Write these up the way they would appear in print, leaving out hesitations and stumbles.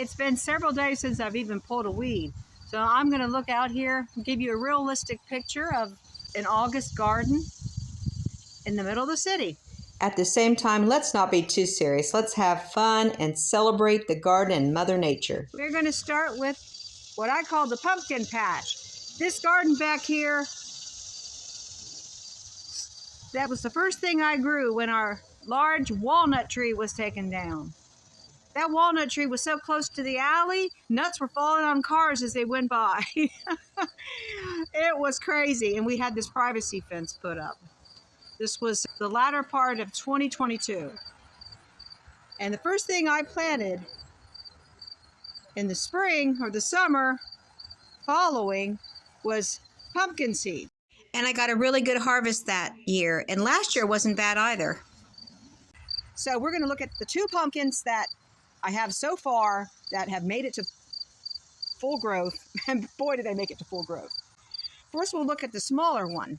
it's been several days since I've even pulled a weed. So I'm going to look out here and give you a realistic picture of an August garden in the middle of the city. At the same time, let's not be too serious. Let's have fun and celebrate the garden and Mother Nature. We're going to start with what I call the pumpkin patch. This garden back here, that was the first thing I grew when our large walnut tree was taken down. That walnut tree was so close to the alley, nuts were falling on cars as they went by. It was crazy, and we had this privacy fence put up. This was the latter part of 2022. And the first thing I planted in the spring or the summer following was pumpkin seed. And I got a really good harvest that year, and last year wasn't bad either. So we're going to look at the two pumpkins that I have so far that have made it to full growth, and boy did they make it to full growth. First we'll look at the smaller one.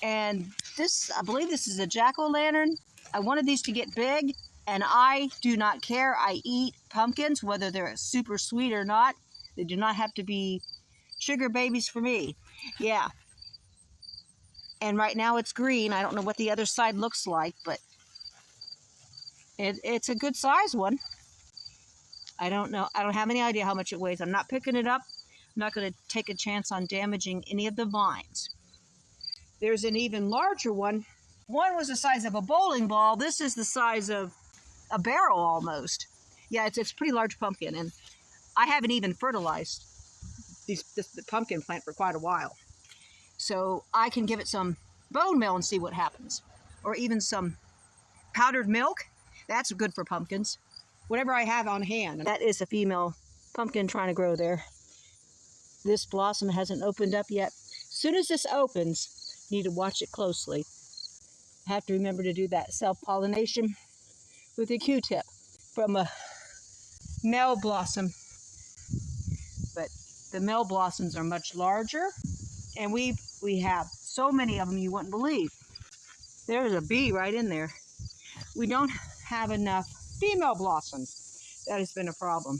And this, I believe this is a jack-o'-lantern. I wanted these to get big, and I do not care. I eat pumpkins, whether they're super sweet or not. They do not have to be sugar babies for me. Yeah. And right now it's green. I don't know what the other side looks like, but it's a good size one. I don't know. I don't have any idea how much it weighs. I'm not picking it up. I'm not going to take a chance on damaging any of the vines. There's an even larger one. One was the size of a bowling ball. This is the size of a barrel almost. Yeah, it's a pretty large pumpkin, and I haven't even fertilized the pumpkin plant for quite a while. So I can give it some bone meal and see what happens. Or even some powdered milk. That's good for pumpkins. Whatever I have on hand. That is a female pumpkin trying to grow there. This blossom hasn't opened up yet. As soon as this opens, you need to watch it closely. I have to remember to do that self-pollination with a Q-tip from a male blossom. But the male blossoms are much larger, and we have so many of them you wouldn't believe. There's a bee right in there. We don't have enough female blossoms. That has been a problem.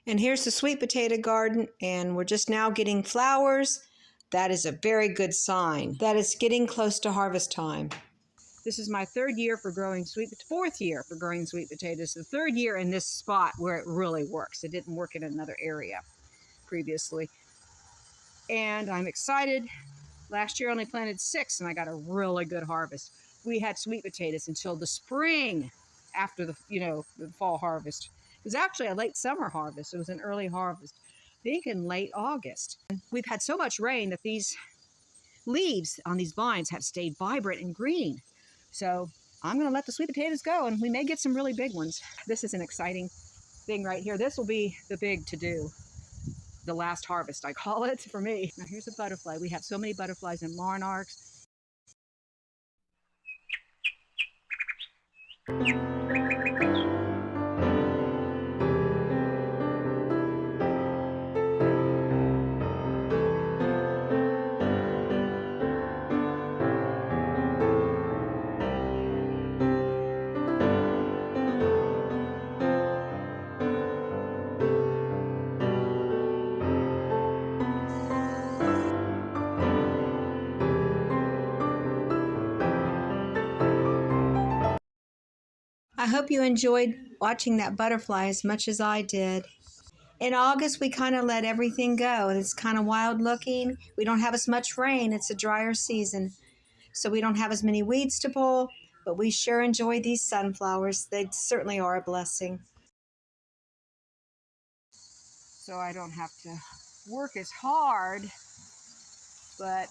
And here's the sweet potato garden, and we're just now getting flowers. That is a very good sign that it's getting close to harvest time. This is my fourth year for growing sweet potatoes. The third year in this spot where it really works. It didn't work in another area previously. And I'm excited. Last year I only planted 6 and I got a really good harvest. We had sweet potatoes until the spring after the fall harvest. It was actually a late summer harvest. It was an early harvest, I think in late August. We've had so much rain that these leaves on these vines have stayed vibrant and green. So I'm going to let the sweet potatoes go, and we may get some really big ones. This is an exciting thing right here. This will be the big to-do, the last harvest, I call it, for me. Now here's a butterfly. We have so many butterflies in monarchs. I hope you enjoyed watching that butterfly as much as I did. In August, we kind of let everything go. It's kind of wild looking. We don't have as much rain. It's a drier season. So we don't have as many weeds to pull, but we sure enjoy these sunflowers. They certainly are a blessing. So I don't have to work as hard, but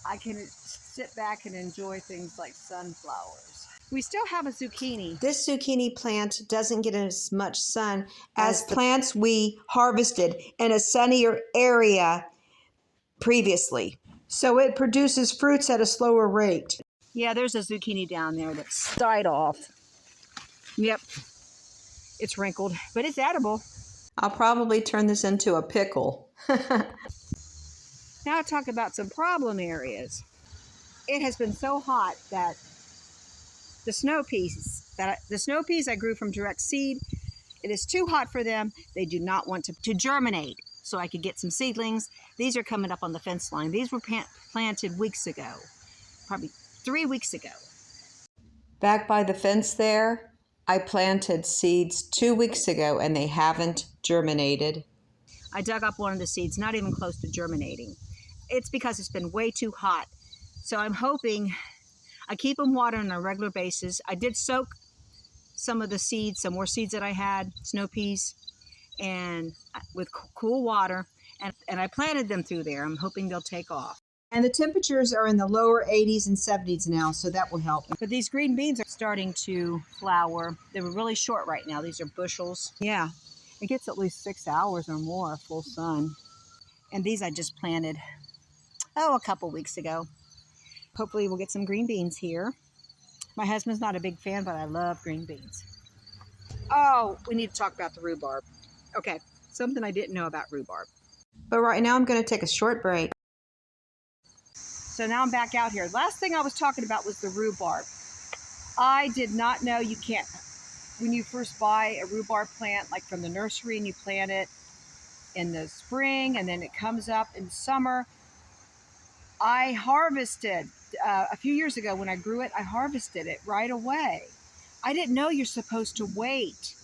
I can sit back and enjoy things like sunflowers. We still have a zucchini. This zucchini plant doesn't get as much sun as plants we harvested in a sunnier area previously. So it produces fruits at a slower rate. Yeah, there's a zucchini down there that's died off. Yep, it's wrinkled, but it's edible. I'll probably turn this into a pickle. Now talk about some problem areas. It has been so hot that the snow peas The snow peas I grew from direct seed. It is too hot for them. They do not want to germinate, so I could get some seedlings. These are coming up on the fence line. These were planted weeks ago, probably 3 weeks ago. Back by the fence there, I planted seeds 2 weeks ago and they haven't germinated. I dug up one of the seeds, not even close to germinating. It's because it's been way too hot. So I'm hoping, I keep them watered on a regular basis. I did soak some of the seeds, some more seeds that I had, snow peas, and with cool water, and I planted them through there. I'm hoping they'll take off. And the temperatures are in the lower 80s and 70s now, so that will help. But these green beans are starting to flower. They were really short right now. These are bushels. Yeah, it gets at least 6 hours or more of full sun. And these I just planted, a couple weeks ago. Hopefully we'll get some green beans here. My husband's not a big fan, but I love green beans. Oh, we need to talk about the rhubarb. Okay, something I didn't know about rhubarb. But right now I'm going to take a short break. So now I'm back out here. Last thing I was talking about was the rhubarb. I did not know you can't, when you first buy a rhubarb plant, like from the nursery, and you plant it in the spring and then it comes up in summer. I harvested, a few years ago when I grew it, I harvested it right away. I didn't know you're supposed to wait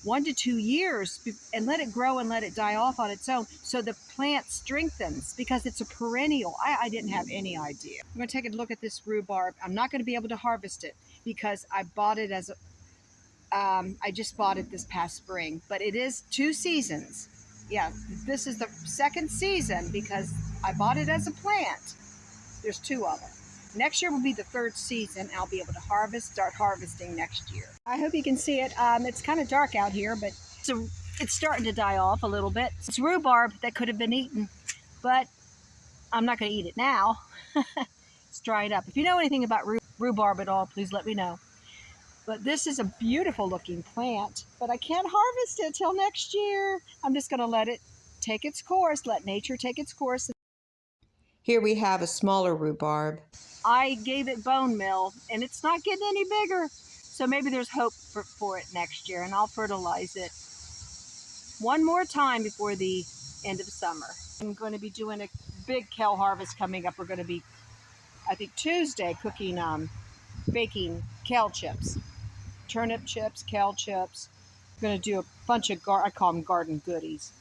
1 to 2 years and let it grow and let it die off on its own so the plant strengthens, because it's a perennial. I didn't have any idea. I'm going to take a look at this rhubarb. I'm not going to be able to harvest it because I bought it as I just bought it this past spring, but it is 2 seasons. Yeah, this is the second season because I bought it as a plant. There's 2 of them. Next year will be the 3rd season. I'll be able to start harvesting next year. I hope you can see it. It's kind of dark out here, but it's starting to die off a little bit. It's rhubarb that could have been eaten, but I'm not going to eat it now. It's dried up. If you know anything about rhubarb at all, please let me know. But this is a beautiful looking plant, but I can't harvest it till next year. I'm just going to let it take its course, let nature take its course. Here we have a smaller rhubarb. I gave it bone meal and it's not getting any bigger. So maybe there's hope for it next year, and I'll fertilize it one more time before the end of summer. I'm going to be doing a big kale harvest coming up. We're going to be, I think, Tuesday baking kale chips, turnip chips, kale chips. I'm going to do a bunch of, I call them garden goodies.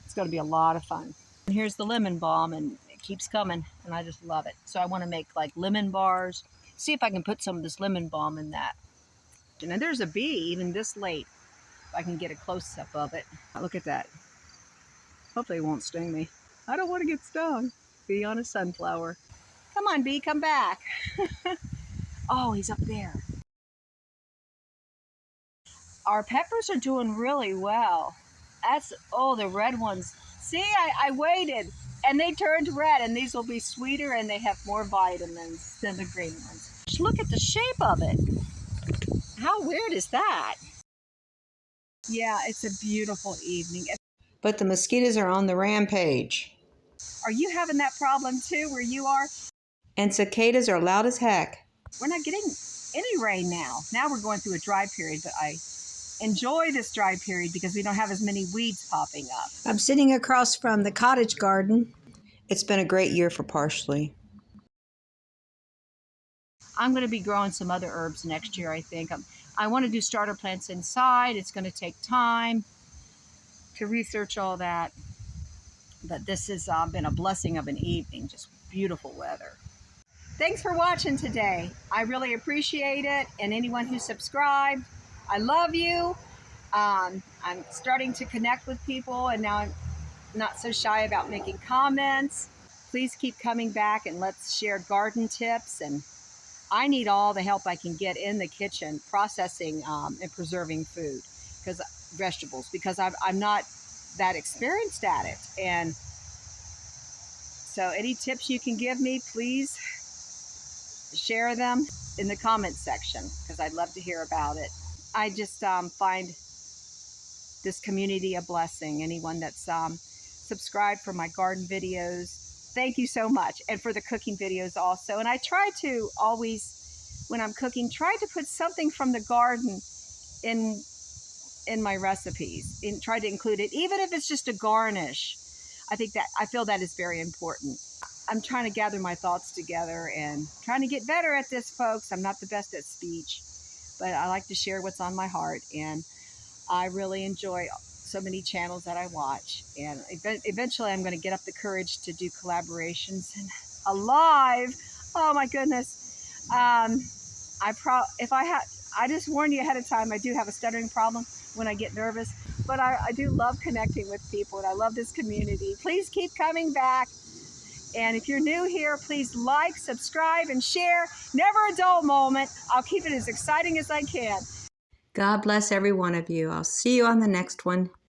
It's going to be a lot of fun. And here's the lemon balm, and it keeps coming, and I just love it. So I want to make like lemon bars. See if I can put some of this lemon balm in that. And there's a bee even this late. If I can get a close-up of it. Look at that. Hopefully it won't sting me. I don't want to get stung. Bee on a sunflower. Come on, bee, come back. Oh, he's up there. Our peppers are doing really well. The red ones. See, I waited and they turned red, and these will be sweeter and they have more vitamins than the green ones. Just look at the shape of it. How weird is that? Yeah, it's a beautiful evening. But the mosquitoes are on the rampage. Are you having that problem too where you are? And cicadas are loud as heck. We're not getting any rain now. Now we're going through a dry period, but I enjoy this dry period because we don't have as many weeds popping up. I'm sitting across from the cottage garden. It's been a great year for parsley. I'm going to be growing some other herbs next year, I think. I want to do starter plants inside. It's going to take time to research all that. But this has been a blessing of an evening, just beautiful weather. Thanks for watching today. I really appreciate it. And anyone who subscribed, I love you. I'm starting to connect with people, and now I'm not so shy about making comments. Please keep coming back and let's share garden tips. And I need all the help I can get in the kitchen processing and preserving food, vegetables, because I'm not that experienced at it. And so any tips you can give me, please share them in the comments section, because I'd love to hear about it. I just find this community a blessing. Anyone that's subscribed for my garden videos, thank you so much. And for the cooking videos also. And I try to always when I'm cooking, try to put something from the garden in my recipes, and try to include it, even if it's just a garnish. I feel that is very important. I'm trying to gather my thoughts together and trying to get better at this, folks. I'm not the best at speech, but I like to share what's on my heart, and I really enjoy so many channels that I watch. And eventually, I'm going to get up the courage to do collaborations and alive. Oh my goodness! If I had, I just warned you ahead of time. I do have a stuttering problem when I get nervous, but I do love connecting with people, and I love this community. Please keep coming back. And if you're new here, please like, subscribe, and share. Never a dull moment. I'll keep it as exciting as I can. God bless every one of you. I'll see you on the next one.